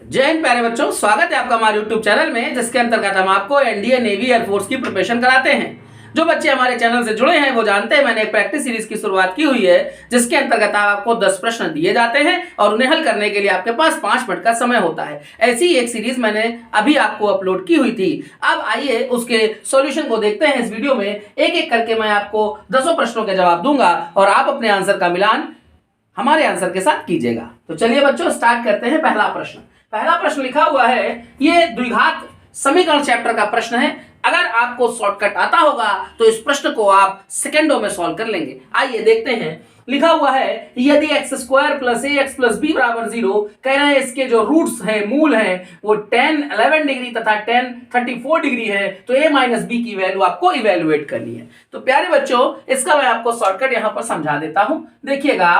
जय हिंद प्यारे बच्चों, स्वागत है आपका हमारे YouTube चैनल में, जिसके अंतर्गत हम आपको एनडीए, नेवी, एयरफोर्स की प्रिपरेशन कराते हैं। जो बच्चे हमारे चैनल से जुड़े हैं वो जानते हैं मैंने एक प्रैक्टिस सीरीज की शुरुआत की हुई है, जिसके अंतर्गत आपको 10 प्रश्न दिए जाते हैं और उन्हें हल करने के लिए आपके पास 5 मिनट का समय होता है। ऐसी ही एक सीरीज मैंने अभी आपको अपलोड की हुई थी। अब आइए उसके सॉल्यूशन को देखते हैं। इस वीडियो में एक एक करके मैं आपको 10 प्रश्नों के जवाब दूंगा और आप अपने आंसर का मिलान हमारे आंसर के साथ कीजिएगा। तो चलिए बच्चों, स्टार्ट करते हैं। पहला प्रश्न लिखा हुआ है, ये द्विघात समीकरण चैप्टर का प्रश्न है। अगर आपको शॉर्टकट आता होगा तो इस प्रश्न को आप सेकंडों में सॉल्व कर लेंगे। आइए देखते हैं। लिखा हुआ है, यदि x स्क्वायर प्लस ए एक्स प्लस बी बराबर 0, कह रहे हैं इसके जो रूट्स हैं, मूल हैं, वो 10 11 डिग्री तथा 10 34 डिग्री है, तो a माइनस बी की वैल्यू आपको इवेल्युएट करनी है। तो प्यारे बच्चों, इसका मैं आपको शॉर्टकट यहां पर समझा देता हूं। देखिएगा,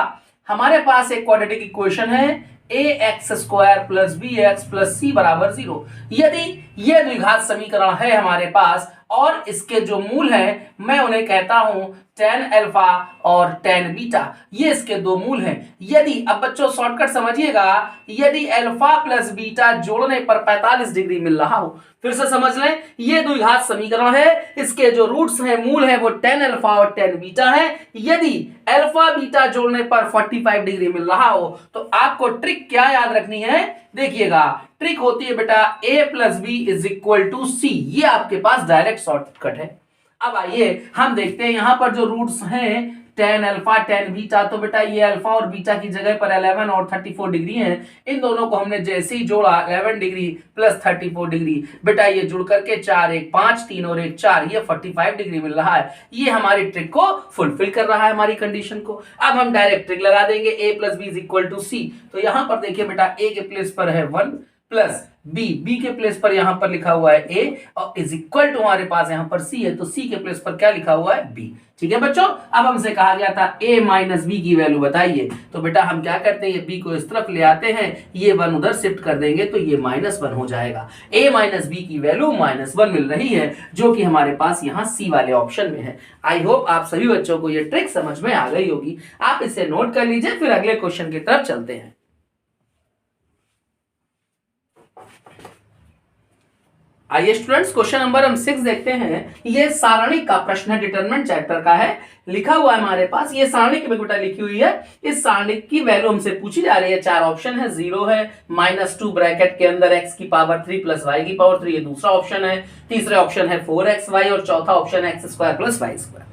हमारे पास एक क्वाड्रेटिक इक्वेशन है A X square plus B X plus C बराबर 0। यदि यह द्विघात समीकरण है हमारे पास और इसके जो मूल हैं, मैं उन्हें कहता हूं tan अल्फा और tan बीटा, ये इसके दो मूल हैं। यदि, अब बच्चों शॉर्टकट समझिएगा, यदि अल्फा प्लस बीटा जोड़ने पर 45 डिग्री मिल रहा हो, फिर से समझ लें, ये द्विघात समीकरण है, इसके जो रूट्स हैं, मूल हैं, वो tan अल्फा और tan बीटा है। यदि अल्फा बीटा जोड़ने पर 45 डिग्री मिल रहा हो तो आपको ट्रिक क्या याद रखनी है? देखिएगा, ट्रिक होती है बेटा a plus B is equal to C. ये आपके पास डायरेक्ट शॉर्टकट है। अब आइए हम देखते हैं यहां पर जो रूट्स हैं tan अल्फा tan बीटा, तो बेटा ये अल्फा और बीटा की जगह पर 11 और 34 डिग्री हैं। इन दोनों को हमने जैसे ही जोड़ा, 11 डिग्री प्लस 34 डिग्री, बेटा ये जुड़ करके 4 1 5 3 और 1 4, ये 45 डिग्री मिल रहा है। ये हमारी ट्रिक को फुलफिल कर रहा है, हमारी कंडीशन को। अब हम डायरेक्ट ट्रिक लगा देंगे, a plus B is equal to C. तो यहां पर देखिए बेटा, a के प्लेस पर है 1 प्लस बी के प्लेस पर यहां पर लिखा हुआ है a और इज इक्वल टू हमारे पास यहां पर c है, तो c के प्लेस पर क्या लिखा हुआ है? b। ठीक है बच्चों, अब हमसे कहा गया था a माइनस बी की वैल्यू बताइए। तो बेटा हम क्या करते हैं, b को इस तरफ ले आते हैं, ये 1 उधर शिफ्ट कर देंगे तो ये -1 हो जाएगा। a माइनस बी की वैल्यू -1 मिल रही है, जो कि हमारे पास यहाँ c वाले ऑप्शन में है। आई होप आप सभी बच्चों को ये ट्रिक समझ में आ गई होगी। आप इसे नोट कर लीजिए, फिर अगले क्वेश्चन की तरफ चलते हैं। आइए स्टूडेंट्स, क्वेश्चन नंबर हम 6 देखते हैं। ये सारणिक का प्रश्न है, डिटरमिनेंट चैप्टर का है। लिखा हुआ है हमारे पास, ये सारणिक में बेटा लिखी हुई है। इस सारणिक की वैल्यू हमसे पूछी जा रही है। 4 ऑप्शन है, 0 है, -2 ब्रैकेट के अंदर x की पावर 3 प्लस y की पावर 3, ये दूसरा ऑप्शन है। तीसरा ऑप्शन है 4xy और चौथा ऑप्शन है x square plus y square.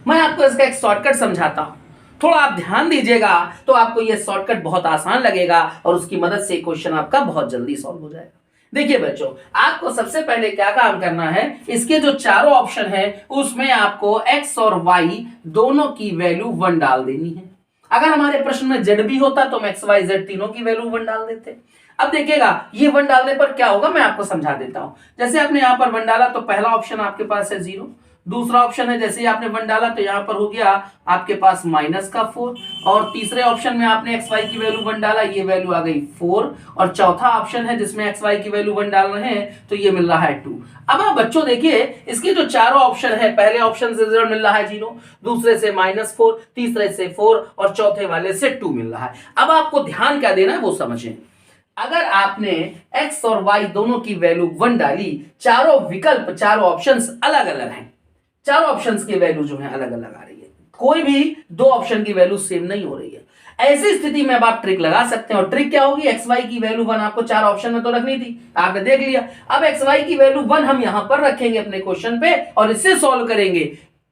मैं आपको इसका एक शॉर्टकट समझाता हूं, थोड़ा आप ध्यान दीजिएगा तो आपको यह शॉर्टकट बहुत आसान लगेगा और उसकी मदद से क्वेश्चन आपका बहुत जल्दी सॉल्व हो जाएगा। देखिए बच्चों, आपको सबसे पहले क्या काम करना है, इसके जो चारों ऑप्शन है उसमें आपको x और y दोनों की वैल्यू 1 डाल देनी है। अगर हमारे प्रश्न में z भी होता तो हम x y z तीनों की वैल्यू 1 डाल देते। अब देखिएगा, ये 1 डालने पर क्या होगा, मैं आपको समझा देता हूं। जैसे आपने यहां पर 1 डाला तो पहला ऑप्शन आपके पास है 0। दूसरा ऑप्शन है, जैसे ही आपने 1 डाला तो यहां पर हो गया आपके पास -4, और तीसरे ऑप्शन में आपने x y की वैल्यू 1 डाला, ये वैल्यू आ गई 4, और चौथा ऑप्शन है जिसमें x y की वैल्यू 1 डाल रहे हैं तो ये मिल रहा है 2। अब आप बच्चों देखिए, इसके जो चारों ऑप्शन है, पहले ऑप्शन से रिजल्ट मिल रहा है 0, दूसरे से -4, तीसरे से 4 और चौथे वाले से 2 मिल रहा है। अब आपको ध्यान क्या देना है वो समझें। अगर आपने x और y दोनों की वैल्यू 1 डाली, चारों विकल्प, चारों ऑप्शंस अलग अलग हैं, चारों ऑप्शंस की वैल्यू जो है अलग अलग आ रही है, कोई भी दो ऑप्शन की वैल्यू सेम नहीं हो रही है। ऐसी स्थिति में अब आप ट्रिक लगा सकते हैं, और ट्रिक क्या होगी, एक्स वाई की वैल्यू 1 आपको 4 ऑप्शन में तो रखनी थी, आपने देख लिया। अब एक्स वाई की वैल्यू 1 हम यहां पर रखेंगे अपने क्वेश्चन पे और इससे सॉल्व करेंगे।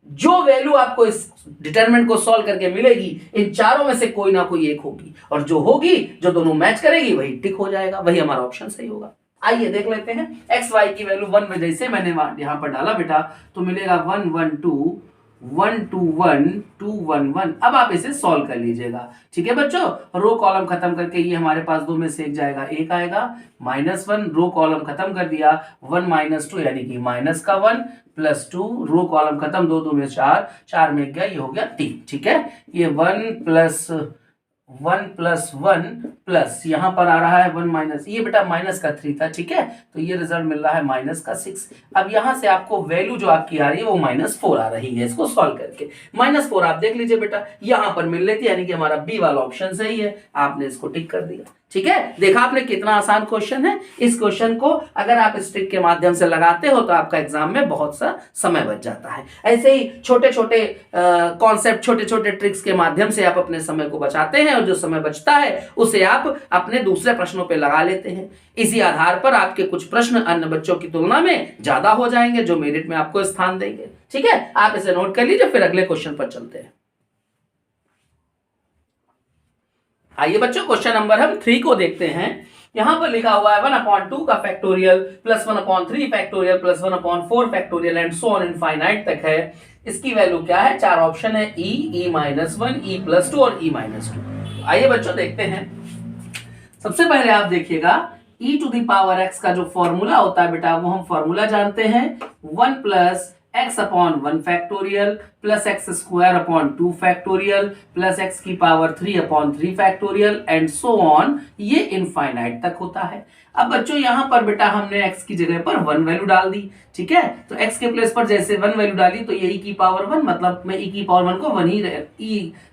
जो वैल्यू आपको इस डिटरमिनेंट को सॉल्व करके मिलेगी, इन चारों में से कोई ना कोई एक होगी, और जो होगी, जो दोनों मैच करेगी, वही टिक हो जाएगा, वही हमारा ऑप्शन सही होगा। आइए देख लेते हैं। एक्स वाई की वैल्यू 1 में जैसे मैंने यहां पर डाला बेटा, तो मिलेगा 1 1 2 1 2 1 2 1 1। अब आप इसे सॉल्व कर लीजिएगा। ठीक है बच्चों, रो कॉलम खत्म करके ये हमारे पास 2 में से एक जाएगा, 1 आएगा, -1, रो कॉलम खत्म कर दिया, 1 -2 यानी कि -1 प्लस 2, रो कॉलम खत्म, 2 2 में 4, 4 में गया, ये हो गया 3। ठीक है, ये 1 प्लस 1 प्लस यहां पर आ रहा है 1 माइनस, ये बेटा -3 था। ठीक है, तो ये रिजल्ट मिल रहा है -6। अब यहां से आपको वैल्यू जो आपकी आ रही है वो -4 आ रही है। इसको सॉल्व करके -4 आप देख लीजिए बेटा, यहां पर मिल लेती है, यानी कि हमारा बी वाला ऑप्शन सही है। आपने इसको टिक कर दिया। ठीक है, देखा आपने कितना आसान क्वेश्चन है। इस क्वेश्चन को अगर आप इस ट्रिक के माध्यम से लगाते हो तो आपका एग्जाम में बहुत सा समय बच जाता है। ऐसे ही छोटे छोटे कॉन्सेप्ट, छोटे छोटे ट्रिक्स के माध्यम से आप अपने समय को बचाते हैं और जो समय बचता है उसे आप अपने दूसरे प्रश्नों पे लगा लेते हैं। इसी आधार पर आपके कुछ प्रश्न अन्य बच्चों की तुलना में ज्यादा हो जाएंगे, जो मेरिट में आपको स्थान देंगे। ठीक है, आप इसे नोट कर लीजिए, फिर अगले क्वेश्चन पर चलते हैं। आइए बच्चों, क्वेश्चन नंबर हम 3 को देखते हैं। यहां पर लिखा हुआ है 1/2 का factorial plus 1/3 factorial plus 1/4 factorial and so on infinite तक है। इसकी वैल्यू क्या है? 4 ऑप्शन है, e-1, e+2 और e-2। आइए बच्चों देखते हैं। सबसे पहले आप देखिएगा e⁻x का जो फॉर्मूला होता है बेटा, वो हम फॉर्मूला जानते हैं 1 + x/1 factorial plus x² 2 factorial plus x⁻3 factorial and so on, ये इनफाइनाइट तक होता है। अब बच्चों यहां पर बेटा हमने x की जगह पर 1 वैल्यू डाल दी। ठीक है, तो x के प्लेस पर जैसे 1 वैल्यू डाली तो ये e⁻1, मतलब मैं e⁻1 को 1 ही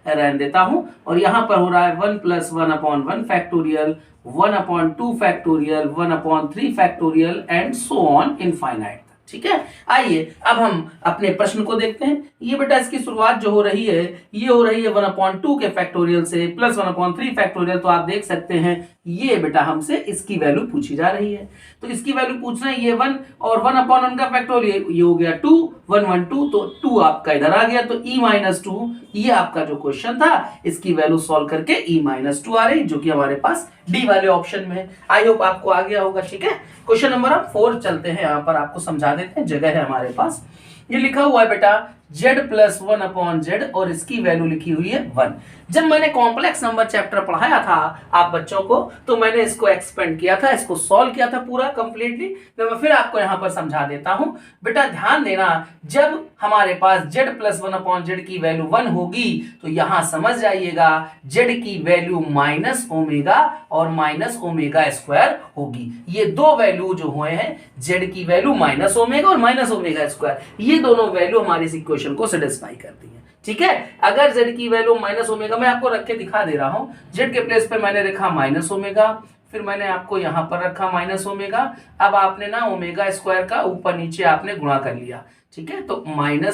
रहने देता हूं, और यहां पर हो रहा है 1 + 1/1 factorial 1/2 factorial 1/3 factorial and so on infinite. ठीक है, आइए अब हम अपने प्रश्न को देखते हैं। ये बेटा इसकी शुरुआत जो हो रही है, ये हो रही है 1/2 के फैक्टोरियल से प्लस 1/3 फैक्टोरियल। तो आप देख सकते हैं ये बेटा हमसे इसकी वैल्यू पूछी जा रही है, तो इसकी वैल्यू पूछ रहे हैं ये 1 और 1/1 का फैक्टोरियल ये हो गया 2, 1 1 2, तो 2 आपका इधर आ गया। तो e-2 ये आपका जो क्वेश्चन था, इसकी वैल्यू सॉल्व करके e-2 आ रही, जो कि हमारे पास डी वाले ऑप्शन में है। आई होप आपको आ गया होगा। ठीक है, क्वेश्चन नंबर 4 चलते हैं। यहां पर आपको समझा देते हैं, जगह है हमारे पास। ये लिखा हुआ है बेटा z + 1/z और इसकी वैल्यू लिखी हुई है 1। जब मैंने कॉम्प्लेक्स नंबर चैप्टर पढ़ाया था आप बच्चों को, तो मैंने इसको एक्सपेंड किया था, इसको सॉल्व किया था पूरा कंप्लीटली। तो मैं फिर आपको यहां पर समझा देता हूं। बेटा ध्यान देना, जब हमारे पास z + 1/z की वैल्यू 1 होगी तो यहां समझ जाइएगा z की वैल्यू -ओमेगा और -ओमेगा² होगी। ये दो वैल्यू जो हुए हैं, z की वैल्यू -ओमेगा और -ओमेगा², ये दोनों वैल्यू हमारी इस इक्वेशन को सेटिस्फाई करती है। ठीक है, अगर z की वैल्यू -ओमेगा, मैं आपको रख के दिखा दे रहा हूं। z के प्लेस पे मैंने रखा -ओमेगा, फिर मैंने आपको यहां पर रखा -ओमेगा। अब आपने ना ओमेगा² का ऊपर नीचे आपने गुणा कर लिया। ठीक है, तो -ओमेगा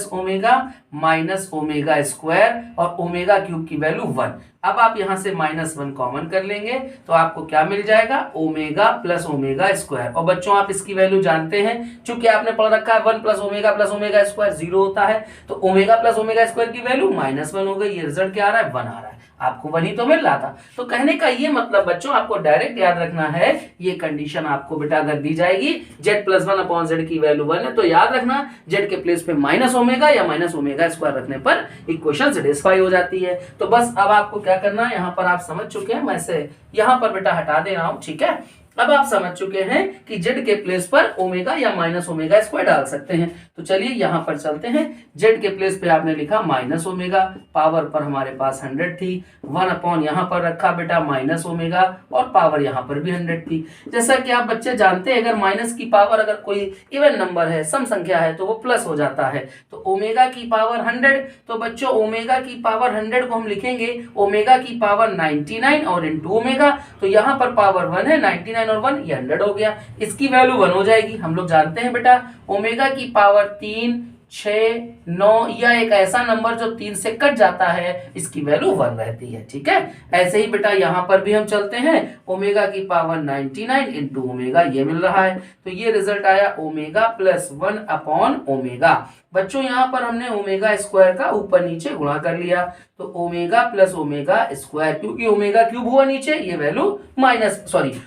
-ओमेगा² और ओमेगा³ की वैल्यू 1। अब आप यहां से -1 कॉमन कर लेंगे तो आपको क्या मिल जाएगा? ओमेगा + ओमेगा²। और बच्चों आप इसकी वैल्यू जानते हैं, चूंकि आपने पढ़ रखा है 1 + ओमेगा + ओमेगा² 0 होता है, तो ओमेगा + ओमेगा² की वैल्यू -1 हो गई। ये रिजल्ट क्या आ रहा है? 1 आ रहा है। आपको 1 ही तो मिल रहा था। तो कहने का ये मतलब बच्चों आपको डायरेक्ट याद रखना है, ये कंडीशन आपको बेटा अगर दी जाएगी z + 1/z की वैल्यू 1 है, तो याद रखना z के प्लेस पे -ओमेगा या -ओमेगा² रखने पर इक्वेशन सेटिस्फाई हो जाती है। तो बस अब आपको क्या करना है, यहां पर आप समझ चुके हैं, मैं से यहां पर बेटा हटा दे रहा हूं। ठीक है, अब आप समझ चुके हैं कि z के प्लेस पर ओमेगा या -ओमेगा² डाल सकते हैं। तो चलिए यहां पर चलते हैं। z के प्लेस पे आपने लिखा -ओमेगा, पावर पर हमारे पास 100 थी, 1 यहां पर रखा बेटा -ओमेगा और पावर यहां पर भी 100 थी। जैसा कि आप बच्चे जानते हैं, अगर माइनस की पावर अगर कोई इवन नंबर है, सम संख्या है, तो वो प्लस हो जाता है। तो ओमेगा की पावर 100, तो बच्चों ओमेगा की पावर 100 को हम लिखेंगे ओमेगा की पावर 99 और इंटू ओमेगा। तो यहां पर पावर 1 है, 99 और 1 ये 100 हो गया। इसकी वैल्यू 1 हो जाएगी। हम लोग जानते हैं बेटा ओमेगा की पावर 3, 6, 9 या एक ऐसा नंबर जो 3 से कट जाता है, इसकी वैल्यू 1 रहती है। ठीक है, ऐसे ही बेटा यहां पर भी हम चलते हैं, ओमेगा की पावर 99 इंटू ओमेगा ये मिल रहा है। तो ये रिजल्ट आया ओमेगा + 1/ओमेगा। बच्चों यहां पर हमने ओमेगा² का ऊपर नीचे गुणा कर लिया, तो ओमेगा + ओमेगा², क्योंकि ओमेगा³ हुआ नीचे, ये वैल्यू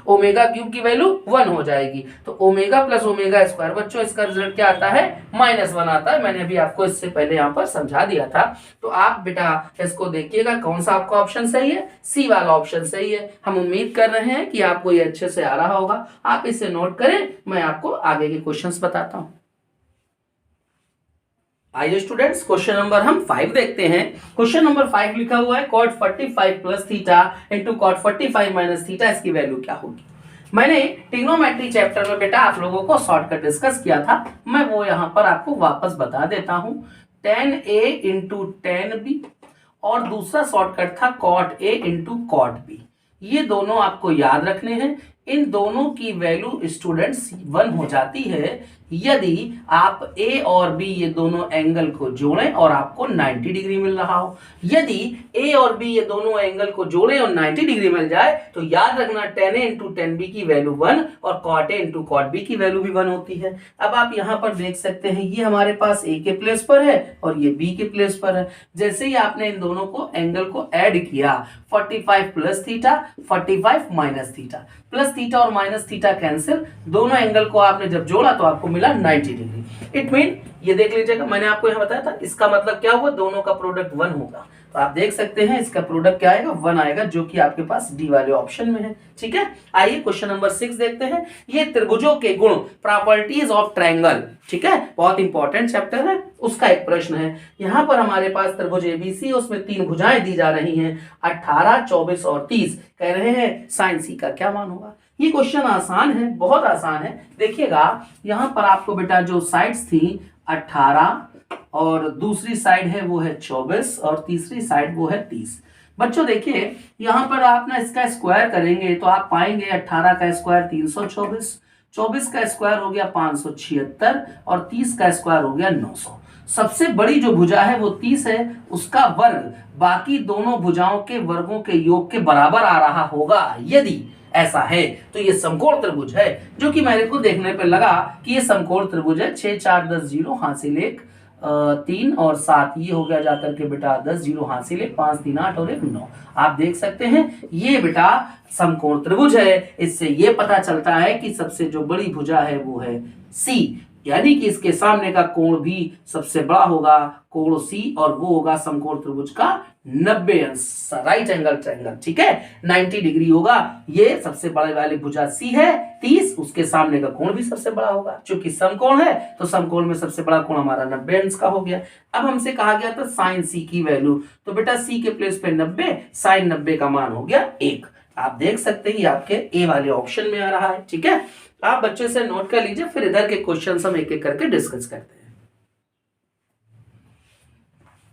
ओमेगा³ की वैल्यू 1 हो जाएगी। तो ओमेगा + ओमेगा², बच्चों इसका रिजल्ट क्या आता है? -1 आता है। मैंने अभी आपको इससे पहले यहां पर समझा दिया था। तो आप बेटा इसको देखिएगा कौन सा आपका ऑप्शन सही है? सी वाला ऑप्शन सही है। हम उम्मीद कर रहे हैं कि आपको ये अच्छे से आ रहा होगा। आप इसे नोट करें, मैं आपको आगे के क्वेश्चंस बताता हूं। आइए स्टूडेंट्स, क्वेश्चन नंबर हम 5 देखते हैं। क्वेश्चन नंबर 5 लिखा हुआ है cot 45 + theta into cot 45 - theta, इसकी वैल्यू क्या होगी? मैंने ट्रिग्नोमेट्री चैप्टर में बेटा आप लोगों को शॉर्टकट डिस्कस किया था, मैं वो यहां पर आपको वापस बता देता हूं। tan A × tan B और दूसरा शॉर्टकट था cot A × cot B। ये दोनों आपको याद रखने हैं। इन दोनों की वैल्यू स्टूडेंट्स 1 हो जाती है यदि आप ए और बी ये दोनों एंगल को जोड़ें और आपको 90 डिग्री मिल रहा हो। यदि ए और बी ये दोनों एंगल को जोड़ें और 90 डिग्री मिल जाए तो याद रखना tan A into tan B की वैल्यू 1 और cot A into cot B की वैल्यू भी 1 होती है। अब आप यहां पर देख सकते हैं ये हमारे पास ए के प्लेस पर है और ये बी के प्लेस पर है। जैसे ही आपने इन दोनों को एंगल को ऐड किया 45 plus theta 45 minus theta, plus theta और माइनस थीटा कैंसिल, दोनों एंगल को आपने जब जोड़ा तो आपको मिला 90 डिग्री। इट मीन ये देख लीजिएगा, मैंने आपको यहां बताया था, इसका मतलब क्या हुआ, दोनों का प्रोडक्ट 1 होगा। तो आप देख सकते हैं इसका प्रोडक्ट क्या आएगा, 1 आएगा, जो कि आपके पास डी वाले ऑप्शन में है। ठीक है, आइए क्वेश्चन नंबर 6 देखते हैं। ये त्रिभुजों के गुण, प्रॉपर्टीज ऑफ ट्रायंगल, ठीक है, बहुत इंपॉर्टेंट चैप्टर है, उसका एक प्रश्न है। यहां पर हमारे पास त्रिभुज एबीसी, उसमें 3 भुजाएं दी जा रही हैं, 18, 24 और 30। कह रहे हैं साइन सी का क्या मान होगा। ये क्वेश्चन आसान है, बहुत आसान है। देखिएगा यहां पर आपको बेटा जो साइड्स थी 18 और दूसरी साइड है वो है 24 और तीसरी साइड वो है 30। बच्चों देखिए यहां पर आप ना इसका स्क्वायर करेंगे तो आप पाएंगे 18 का स्क्वायर 324, 24 का स्क्वायर हो गया 576 और 30 का स्क्वायर हो गया 900। सबसे बड़ी जो भुजा है वो 30 है, उसका वर्ग बाकी दोनों भुजाओं के वर्गों के योग के बराबर आ रहा होगा। यदि ऐसा है तो ये समकोण त्रिभुज है, जो कि मेरे को देखने पे लगा कि ये समकोण त्रिभुज है। 6 4 10 0 हासिल 1 3 और 7, ये हो गया जाकर के बेटा 10 0 हासिल 1 5 3 8 और 1 9। आप देख सकते हैं ये बेटा समकोण त्रिभुज है। इससे ये पता चलता है कि सबसे जो बड़ी भुजा है वो है सी, यानी कि इसके सामने का कोण भी सबसे बड़ा होगा, कोण सी, और वो होगा समकोण त्रिभुज का 90 अंश, राइट एंगल ट्रायंगल। ठीक है, 90 डिग्री होगा। ये सबसे बड़े वाली भुजा सी है 30, उसके सामने का कोण भी सबसे बड़ा होगा। चूंकि समकोण है तो समकोण में सबसे बड़ा कोण हमारा 90 अंश का हो गया। अब हमसे कहा गया था साइन सी की वैल्यू, तो बेटा सी के प्लेस पे 90, साइन 90 का मान हो गया 1। आप देख सकते हैं ये आपके ए वाले ऑप्शन में आ रहा है। ठीक है, आप बच्चे से नोट कर लीजिए, फिर इधर के क्वेश्चन हम एक एक करके डिस्कस करते हैं।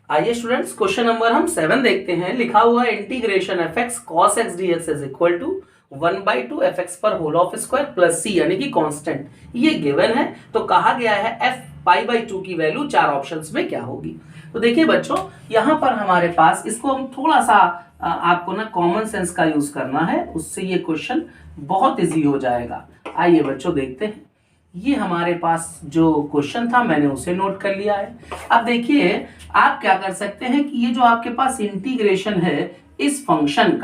आइए स्टूडेंट्स क्वेश्चन नंबर हम 7 देखते हैं। लिखा हुआ है integration F X cos X D X is equal to 1/2 F X पर whole of square plus C, यानी कि कांस्टेंट, ये गिवन है। तो कहा गया है एफ पाई/2 की वैल्यू 4 ऑप्शंस में क्या होगी। तो देखिए बच्चों यहां पर हमारे पास, इसको हम थोड़ा सा आपको ना कॉमन सेंस का यूज करना है, उससे ये क्वेश्चन बहुत इजी हो जाएगा। आइए बच्चों देखते हैं, ये हमारे पास जो क्वेश्चन था मैंने उसे नोट कर लिया है। अब देखिए आप क्या कर सकते हैं कि ये जो आपके पास इंटीग्रेशन है इस फंक्शन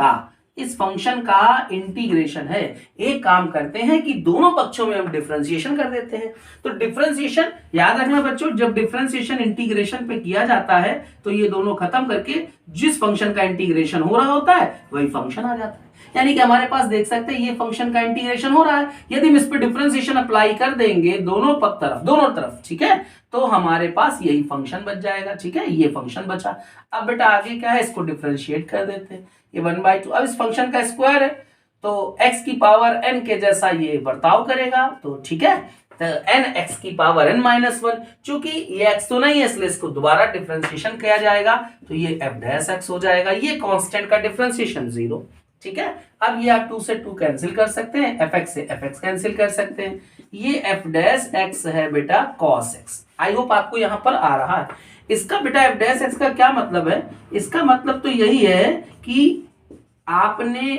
का इंटीग्रेशन है, एक काम करते हैं कि दोनों पक्षों में हम डिफरेंशिएशन कर देते हैं। तो डिफरेंशिएशन याद रखना बच्चों, जब डिफरेंशिएशन इंटीग्रेशन पे किया जाता है तो ये दोनों खत्म करके जिस फंक्शन का इंटीग्रेशन हो रहा होता है वही फंक्शन आ जाता है। यानी कि हमारे पास देख सकते हैं ये फंक्शन का इंटीग्रेशन हो रहा है, यदि हम इस पे डिफरेंशिएशन अप्लाई कर देंगे दोनों तरफ, ठीक है, तो हमारे पास यही फंक्शन बच जाएगा। ठीक है, ये फंक्शन बचा। अब बेटा आगे क्या है, इसको डिफरेंशिएट कर देते हैं, ये 1/2। अब इस फंक्शन का स्क्वायर है तो x की पावर n के जैसा ये बर्ताव करेगा, तो ठीक है, तो n x की पावर n - 1, चूंकि ये x तो नहीं है इसलिए इसको दोबारा डिफरेंशिएशन किया जाएगा, तो ये f' हो जाएगा। ये कांस्टेंट का डिफरेंशिएशन 0। ठीक है, अब ये आप 2 से 2 कैंसिल कर सकते हैं, fx से fx कैंसिल कर सकते हैं। ये f' है बेटा cos x। आई होप आपको यहां पर आ रहा है। इसका बेटा f' का क्या मतलब है, इसका मतलब तो यही है कि आपने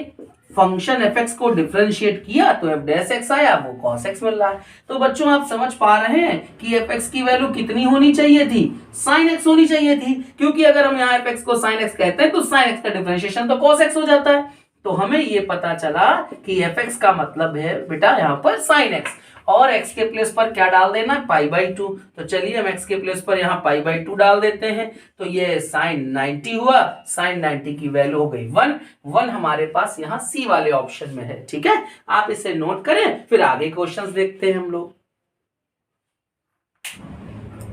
फंक्शन fx को डिफरेंशिएट किया तो f' आया, वो cos x मिल रहा है। तो बच्चों आप समझ पा रहे हैं कि fx की वैल्यू कितनी होनी चाहिए थी, sin x होनी चाहिए थी, क्योंकि अगर हम यहाँ fx को sin x कहते हैं तो sin x का डिफरेंशिएशन तो cos x हो जाता है। तो हमें ये पता चला कि fx का मतलब है बेटा यहाँ पर sin x, और x के प्लेस पर क्या डाल देना, पाई/2। तो चलिए हम x के प्लेस पर यहाँ पाई/2 डाल देते हैं, तो ये sin 90 हुआ। sin 90 की वैल्यू हो गई 1 हमारे पास यहाँ सी वाले ऑप्शन में है। ठीक है, आप इसे नोट करें, फिर आगे क्वेश्चंस देखते हैं हम लोग।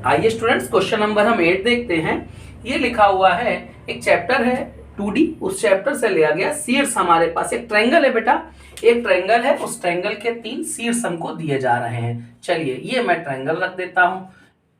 आइए स्टूडेंट्स क्वेश्चन नंबर हम 8 देखते हैं। ये लिखा हुआ है, एक चैप्टर है 2D, उस चैप्टर से लिया गया शीर्ष। हमारे पास एक ट्रायंगल है बेटा, एक ट्रायंगल है, उस ट्रायंगल के 3 शीर्ष हमको दिए जा रहे हैं। चलिए ये मैं ट्रायंगल रख देता हूं।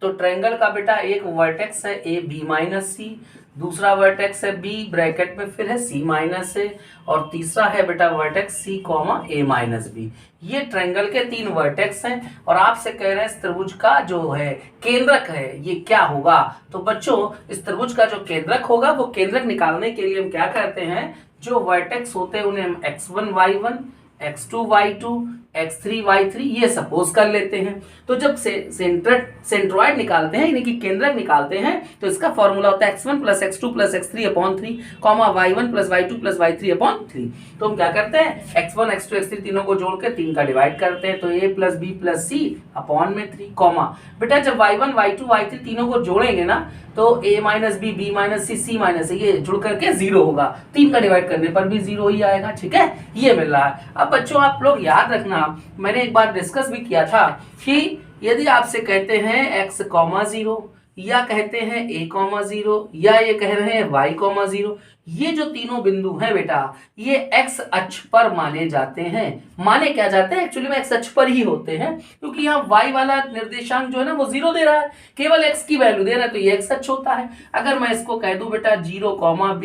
तो ट्रायंगल का बेटा एक वर्टेक्स है AB - C, दूसरा वर्टेक्स है बी, ब्रैकेट में फिर है सी माइनस ए, और तीसरा है बेटा वर्टेक्स सी कॉमा ए माइनस बी। ये ट्रायंगल के 3 वर्टेक्स हैं और आपसे कह रहे हैं इस त्रिभुज का जो है केंद्रक है ये क्या होगा। तो बच्चों इस त्रिभुज का जो केंद्रक होगा वो केंद्रक निकालने के लिए हम क्या करते हैं, जो वर्टेक्स होते हैं उन्हें हम x1 y1, x2 y2, x3 y3 ये सपोज कर लेते हैं। तो जब सेंट्रॉइड निकालते हैं यानी कि केंद्रक निकालते हैं तो इसका फॉर्मूला होता है x1 plus x2 plus x3 upon 3 comma y1 plus y2 plus y3 upon 3। तो हम क्या करते हैं x1 x2 x3 तीनों को जोड़ के 3 का डिवाइड करते हैं, तो a plus b plus c upon में 3 कॉमा बेटा जब y1 y2 y3 तीनों को जोड़ेंगे ना तो a minus B, B minus C, C minus ये जुड़ करके 0 होगा, 3 का डिवाइड करने पर भी 0 ही आएगा। ठीक है, ये मिल रहा है। अब बच्चों आप लोग याद रखना, मैंने एक बार डिस्कस भी किया था कि यदि आपसे कहते हैं x कॉमा 0 या कहते हैं a कॉमा 0 या ये कह रहे हैं y कॉमा 0, ये जो तीनों बिंदु हैं बेटा ये x अक्ष पर माने जाते हैं। माने क्या जाते हैं, एक्चुअली में x अक्ष पर ही होते हैं क्योंकि यहाँ y वाला निर्देशांक जो है ना वो 0 दे रहा है, केवल x की वैल्यू दे रहा है तो ये x अक्ष होता है। अगर मैं इसको कह दूं बेटा 0 comma b,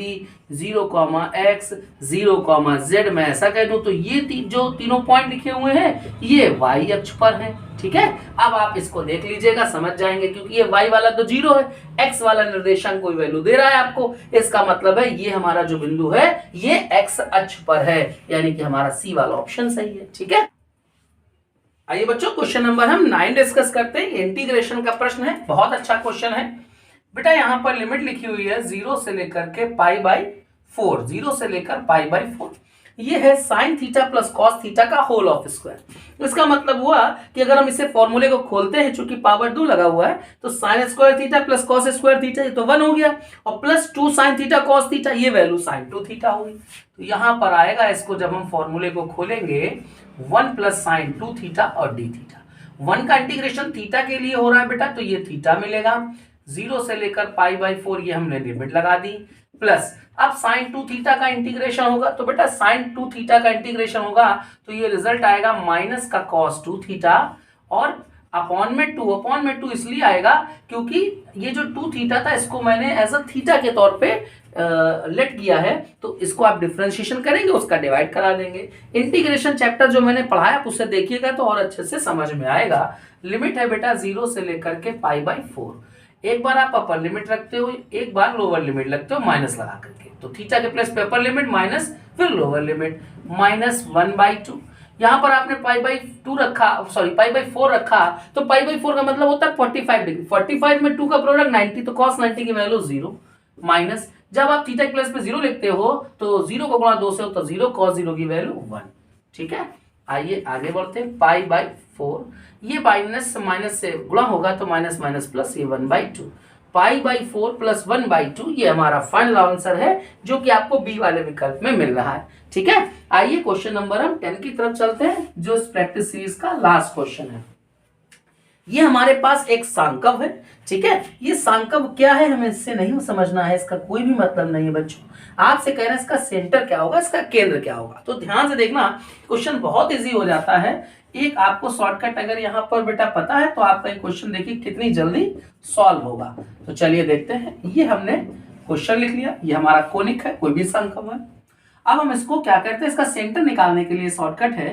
0 comma x, 0 comma z, मैं ऐसा कह दूं तो ये जो तीनों पॉइंट लिखे हुए हैं ये y अक्ष पर हैं। ठीक है, अब आप इसको देख लीजिएगा, समझ जाएंगे क्योंकि ये y वाला तो 0 है, x वाला निर्देशांक कोई वैल्यू दे रहा है आपको, इसका मतलब है ये हमारा जो बिंदु है ये x अक्ष पर है, यानी कि हमारा सी वाला ऑप्शन सही है। ठीक है, आइए बच्चों क्वेश्चन नंबर हम 9 डिस्कस करते हैं। इंटीग्रेशन का प्रश्न है, बहुत अच्छा क्वेश्चन है बेटा। यहाँ पर लिमिट लिखी हुई है 0 से लेकर के π/4, 0 से लेकर π/4, ये है sine theta plus cos theta का होल ऑफ स्क्वायर। इसका मतलब हुआ कि अगर हम इसे फॉर्मूले को खोलते हैं, चूंकि पावर 2 लगा हुआ है तो sine square theta plus cos square theta ये तो 1 हो गया, और plus 2 sine theta cos theta ये वैल्यू साइन 2 थीटा होगी। तो यहां पर आएगा, इसको जब हम फॉर्मूले को खोलेंगे 1 प्लस साइन 2 थीटा और डी थीटा। 1 का इंटीग्रेशन थीटा के लिए हो रहा है बेटा तो ये थीटा मिलेगा, 0 से लेकर π/4 ये हमने लिमिट लगा दी, प्लस अब साइन 2 थीटा का इंटीग्रेशन होगा तो बेटा साइन 2 थीटा का इंटीग्रेशन होगा तो ये रिजल्ट आएगा माइनस का कॉस 2 थीटा और अपॉन में 2 इसलिए आएगा क्योंकि ये जो 2 थीटा था इसको मैंने एज अ थीटा के तौर पे लेट किया है, तो इसको आप डिफरेंशिएशन करेंगे उसका डिवाइड करा देंगे। इंटीग्रेशन चैप्टर जो मैंने पढ़ाया आप उससे देखिएगा तो और अच्छे से समझ में आएगा। लिमिट है बेटा 0 से लेकर के π/4, एक बार आप अपर लिमिट रखते हो, एक बार लोअर लिमिट लगते हो माइनस लगा करके, तो थीटा के प्लस पे अपर लिमिट माइनस फिर लोअर लिमिट -1/2। यहाँ पर आपने π/2 रखा, सॉरी π/4 रखा तो π/4 का मतलब होता है 45 डिग्री, 45 में 2 का प्रोडक्ट 90, तो cos 90 की वैल्यु 0 माइनस, जब आप थीटा के प्लस पे 0 लिखते हो तो 0 को गुणा 2 से होता 0, cos 0 की वैल्यू 1। ठीक है, आइए आगे बढ़ते हैं। π/4 ये माइनस से गुणा होगा तो माइनस माइनस प्लस ये 1/2, π/4 प्लस 1/2 ये हमारा फाइनल आंसर है जो कि आपको बी वाले विकल्प में मिल रहा है। ठीक है, आइए क्वेश्चन नंबर हम 10 की तरफ चलते हैं जो इस प्रैक्टिस सीरीज का लास्ट क्वेश्चन है। ये हमारे पास एक सांकव है। ठीक है, ये सांकव क्या है हमें इससे नहीं समझना है, इसका कोई भी मतलब नहीं है बच्चों। आपसे कह रहे हैं इसका सेंटर क्या होगा, इसका केंद्र क्या होगा, तो ध्यान से देखना, क्वेश्चन बहुत इजी हो जाता है। एक आपको शॉर्टकट अगर यहाँ पर बेटा पता है तो आपका ये क्वेश्चन देखिए कितनी जल्दी सॉल्व होगा। तो चलिए देखते हैं, ये हमने क्वेश्चन लिख लिया, ये हमारा कोनिक है, कोई भी सांकव है। अब हम इसको क्या करते हैं, इसका सेंटर निकालने के लिए शॉर्टकट है,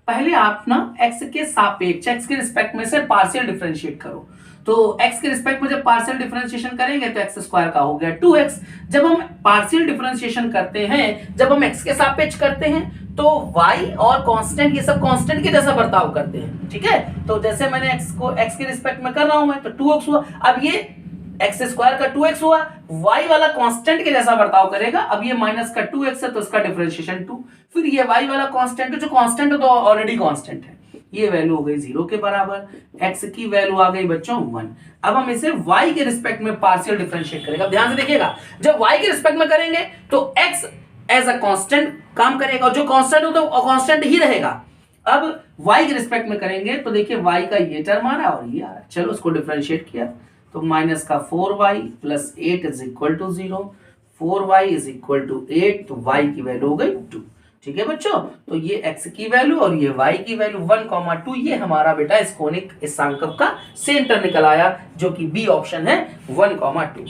पहले आप ना x के सापेक्ष, x के रिस्पेक्ट में से पार्शियल डिफरेंशिएट करो। तो x के रिस्पेक्ट में जब पार्शियल डिफरेंशिएशन करेंगे तो x स्क्वायर का हो गया 2x। जब हम पार्शियल डिफरेंशिएशन करते हैं, जब हम x के सापेक्ष करते हैं तो y और कांस्टेंट, ये सब कांस्टेंट के जैसा बर्ताव करते हैं। ठीक है, तो जैसे मैंने x को x के रिस्पेक्ट में कर रहा हूं मैं तो 2x हुआ, अब ये एक्स स्क्वायर का 2x हुआ, y वाला कांस्टेंट के जैसा बर्ताव करेगा। अब ये माइनस का 2x है तो इसका डिफरेंशिएशन 2, फिर ये y वाला कांस्टेंट है, जो कांस्टेंट है तो ऑलरेडी कांस्टेंट है, ये वैल्यू हो गई 0 के बराबर, x की वैल्यू आ गई बच्चों 1। अब हम इसे y के रिस्पेक्ट में पार्शियल डिफरेंशिएट करेंगे। अब ध्यान से देखिएगा, जब y के रिस्पेक्ट में करेंगे तो x एज अ कांस्टेंट काम करेगा और जो कांस्टेंट होता है कांस्टेंट ही रहेगा। अब y के रिस्पेक्ट में करेंगे तो देखिए y का ये टर्म आ रहा है और ये आ रहा है, चलो उसको डिफरेंशिएट किया तो माइनस का 4y plus 8 is equal to 0, 4y is equal to 8, तो y की वैल्यू हो गई 2। ठीक है बच्चों, तो ये x की वैल्यू और ये y की वैल्यू 1,2, ये हमारा बेटा इस कोनिक इस सांकव का सेंटर निकल आया जो कि बी ऑप्शन है 1,2।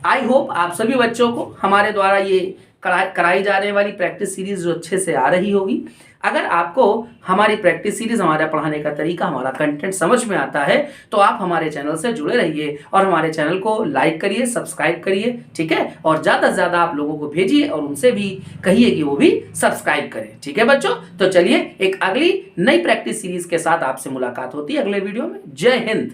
आई होप आप सभी बच्चों को हमारे द्वारा ये कराई जाने वाली प्रैक्टिस सीरीज जो अच्छे से आ रही होगी। अगर आपको हमारी प्रैक्टिस सीरीज, हमारा पढ़ाने का तरीका, हमारा कंटेंट समझ में आता है तो आप हमारे चैनल से जुड़े रहिए और हमारे चैनल को लाइक करिए, सब्सक्राइब करिए, ठीक है। और ज़्यादा से ज़्यादा आप लोगों को भेजिए और उनसे भी कहिए कि वो भी सब्सक्राइब करें, ठीक है बच्चों। तो चलिए एक अगली नई प्रैक्टिस सीरीज के साथ आपसे मुलाकात होती है अगले वीडियो में। जय हिंद।